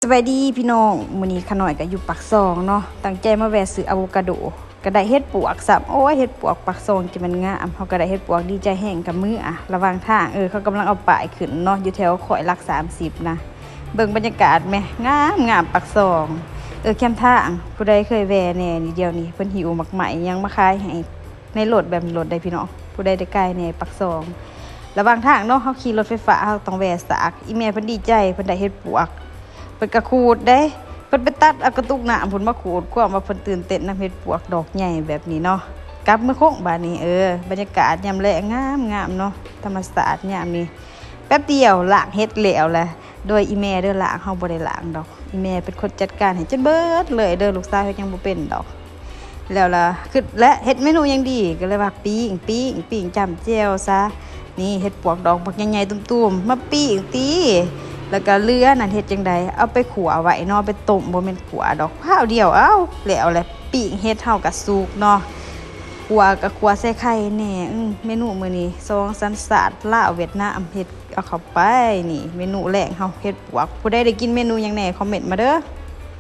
สวัสดีพี่น้องมื้อนี้ขาน้อยก็อยู่ปักซองเนาะตั้งใจมาแวะซื้ออะโวคาโดก็ได้เฮ็ดปวกซ้ำโอ้ยเฮ็ดปวกปักซองที่มันงามเฮาก็ได้เฮ็ดปวกดีใจแห้งกับมืออะระหว่างทางเขากำลังเอาป้ายขึ้นเนาะอยู่แถวข่อยหลัก30นะเบิ่งบรรยากาศแหมงามปักซองแคมทางผู้ใดเคยแวะแน่นี่เดียวนี้เพิ่นหิวมักไหมยังมาขายให้ในรถแบบรถได้พี่น้องผู้ใดได้ใกล้แน่ปักซองระหว่างทางเนาะเฮาขี่รถไฟฟ้าเฮาต้องแวะซากอีแม่เพิ่นดีใจเพิ่นได้เฮ็ดปวกเพิ่นก็ขูดเด้เพิ่นไปตัดเอากระตุกน้ำเพิ่นมาขูดกว่ามาเพิ่นตื่นเต้นนำเฮ็ดปวกดอกใหญ่แบบนี้เนาะกลับมื้อโค้งบาดนี้บรรยากาศยามแลงงามเนาะธรรมชาติยามนี้แป๊บเดียวล้างเฮ็ดแล้วแหละโดยอีแม่เด้อล้างเฮาบ่ได้ล้างดอกอีแม่เป็นคนจัดการให้จนเบิดเลยเด้อลูกชายเฮ็ดยังบ่เป็นดอกแล้วล่ะคือและเฮ็ดเมนูยังดีก็เลยว่าปิ้งจ้ำแจ่วซะนี่เฮ็ดปวกดอกบักใหญ่ๆตุ้มๆมาปิ้งติแล้วก็เลือนั่นเฮ็ดจังได๋เอาไปขัวไว้เนาะไปต้มบ่แม่นขัวดอกพาวเดียวแล้วแหละปิ้งเฮ็ดเฮาก็สุกเนาะขัวก็ขัวใส่ไข่แหน่เมนูมื้อนี้2สัญชาติลาวเวียดนามเฮ็ดเอาเข้าไปนี่เมนูแรกเฮาเฮ็ดปวกผู้ใดได้กินเมนูหยังแหน่คอมเมนต์มาเด้อ